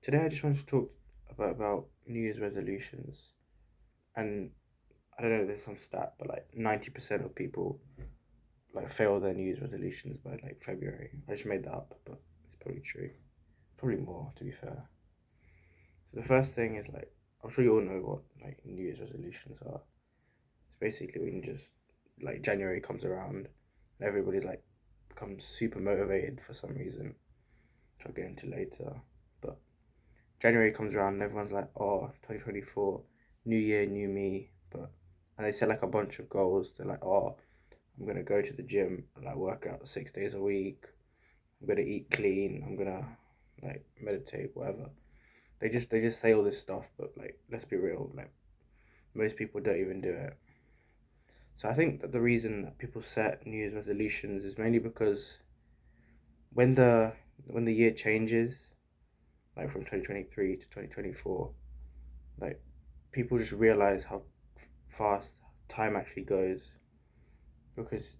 Today I just wanted to talk about New Year's resolutions. And I don't know, there's some stat, but like 90% of people like fail their New Year's resolutions by like February. I just made that up, but it's probably true. Probably more, to be fair. So the first thing is like, I'm sure you all know what like New Year's resolutions are. It's basically when you just like January comes around and everybody's like becomes super motivated for some reason, which I'll get into later. But January comes around and everyone's like, oh, 2024, new year, new me. And they set like a bunch of goals. They're like, oh, I'm gonna go to the gym and like work out 6 days a week. I'm gonna eat clean. I'm gonna like meditate, whatever. They just say all this stuff, but like let's be real, like most people don't even do it. So I think that the reason that people set New Year's resolutions is mainly because when the when the year changes, like from 2023 to 2024, like people just realize how fast time actually goes. Because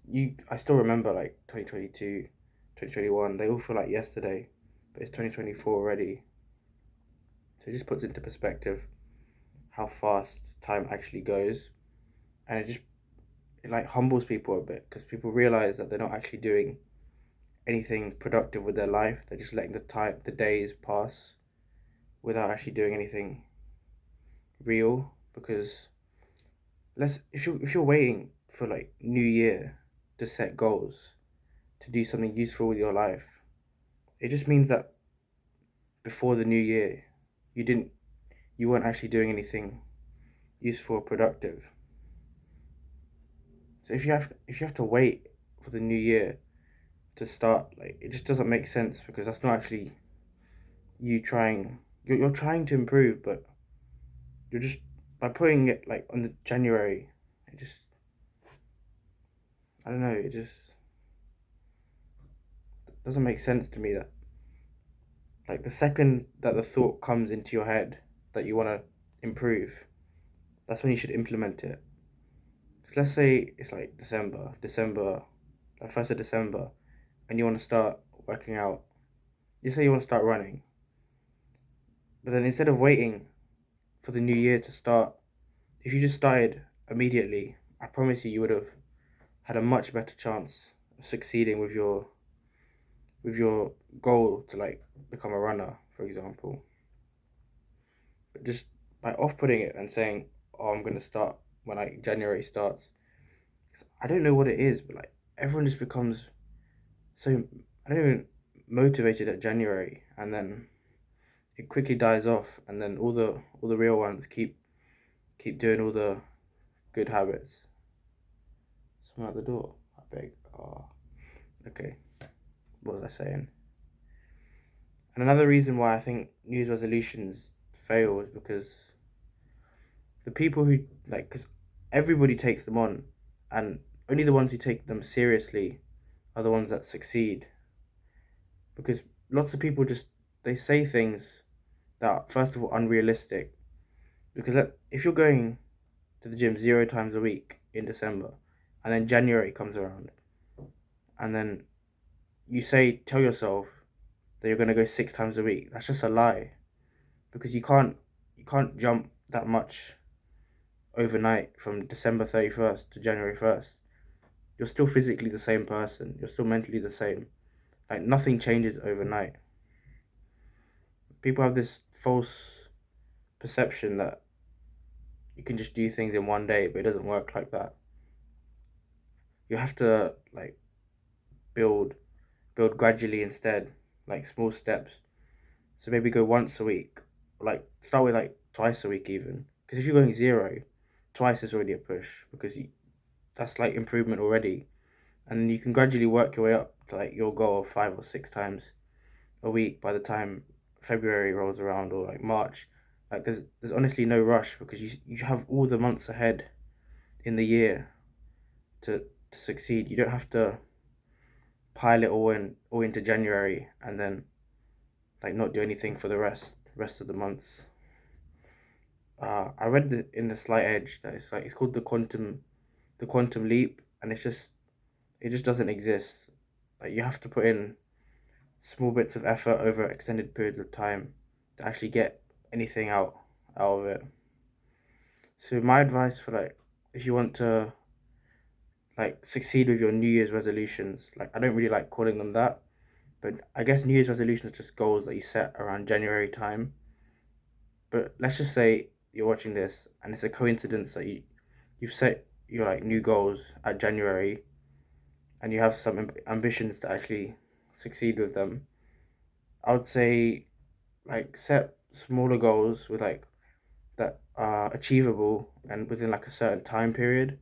I still remember like 2022, 2021, they all feel like yesterday, but it's 2024 already. So it just puts into perspective how fast time actually goes. And it like humbles people a bit because people realize that they're not actually doing anything productive with their life. They're just letting the days pass without actually doing anything real. Because let's if you're waiting for like New Year to set goals, to do something useful with your life, it just means that before the new year, you didn't you weren't actually doing anything useful or productive. So if you have to wait for the new year to start, like it just doesn't make sense because that's not actually you trying. You're trying to improve, but you're just by putting it like on the January. It just I don't know. It just doesn't make sense to me that like the second that the thought comes into your head that you want to improve, that's when you should implement it. Because let's say it's like December, like 1st of December, and you want to start working out. You say you want to start running, but then instead of waiting for the new year to start, if you just started immediately, I promise you, you would have had a much better chance of succeeding with your goal to like become a runner, for example. But just by off putting it and saying, "Oh, I'm gonna start when like January starts," 'cause I don't know what it is, but like everyone just becomes so I don't even motivated at January, and then it quickly dies off, and then all the real ones keep doing all the good habits. Someone at the door. I beg. Oh, okay. What was I saying? And another reason why I think New Year's resolutions fail is because the people who like, because everybody takes them on, and only the ones who take them seriously are the ones that succeed. Because lots of people just they say things that are, first of all, unrealistic. Because if you're going to the gym 0 times a week in December, and then January comes around, and then tell yourself that you're gonna go 6 times a week. That's just a lie because you can't jump that much overnight from December 31st to January 1st. You're still physically the same person. You're still mentally the same. Like nothing changes overnight. People have this false perception that you can just do things in one day, but it doesn't work like that. You have to like build build gradually instead, like small steps. So maybe go once a week, like start with like twice a week even. Because if you're going zero, twice is already a push because that's like improvement already, and you can gradually work your way up to like your goal of 5 or 6 times a week by the time February rolls around or like March. Like there's honestly no rush because you have all the months ahead in the year to succeed. You don't have to pile it all into January and then like not do anything for the rest of the months. I read in the Slight Edge that it's called the quantum leap, and it just doesn't exist. Like you have to put in small bits of effort over extended periods of time, to actually get anything out of it. So my advice for like if you want to like succeed with your New Year's resolutions, like I don't really like calling them that, but I guess New Year's resolutions are just goals that you set around January time. But let's just say you're watching this and it's a coincidence that you've set your like new goals at January and you have some ambitions to actually succeed with them. I would say like set smaller goals with like that are achievable and within like a certain time period.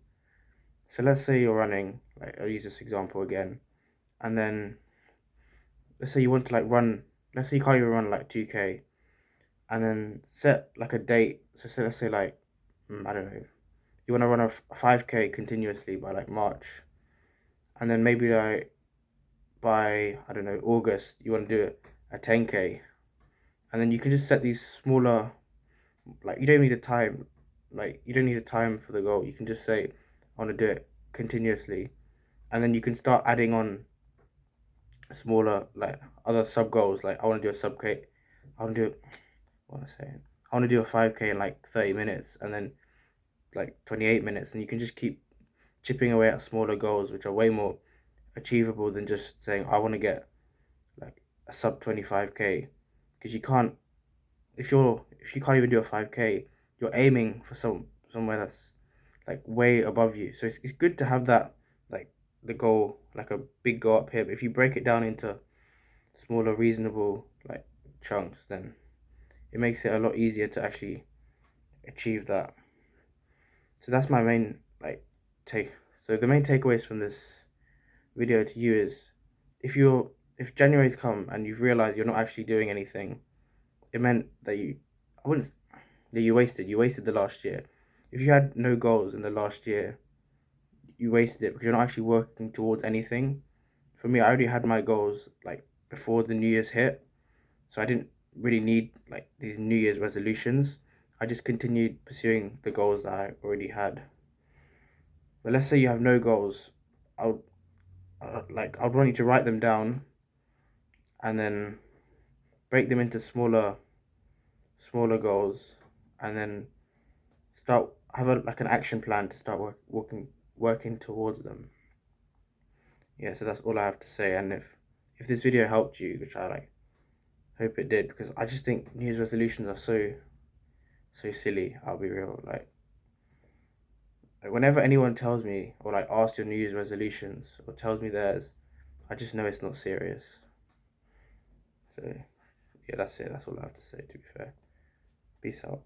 So let's say you're running, like I'll use this example again, and then let's say you want to like run, let's say you can't even run like 2K, and then set like a date. So say, let's say like, I don't know, you want to run a 5K continuously by like March, and then maybe like by, I don't know, August, you want to do it a 10K, and then you can just set these smaller, like you don't need a time, like you don't need a time for the goal. You can just say, I want to do it continuously, and then you can start adding on smaller like other sub goals. Like I want to do a sub K. I want to do what am I saying? I want to do a 5K in like 30 minutes, and then like 28 minutes, and you can just keep chipping away at smaller goals, which are way more achievable than just saying I want to get like a sub 25K, because you can't if you can't even do a 5K, you're aiming for somewhere that's like way above you. So it's good to have that like the goal like a big goal up here. But if you break it down into smaller, reasonable like chunks, then it makes it a lot easier to actually achieve that. So that's my main like take. So the main takeaways from this video to you is if January's come and you've realized you're not actually doing anything, it meant that I wouldn't that you wasted the last year. If you had no goals in the last year, you wasted it because you're not actually working towards anything. For me, I already had my goals like before the New Year's hit, so I didn't really need like these New Year's resolutions. I just continued pursuing the goals that I already had. But let's say you have no goals, I would I'd want you to write them down and then break them into smaller goals, and then start have a like an action plan to start working towards them. Yeah, so that's all I have to say. And if this video helped you, which I like hope it did, because I just think New Year's resolutions are so silly. I'll be real. Like whenever anyone tells me or like asks your New Year's resolutions or tells me theirs, I just know it's not serious. So yeah, that's it. That's all I have to say. To be fair, peace out.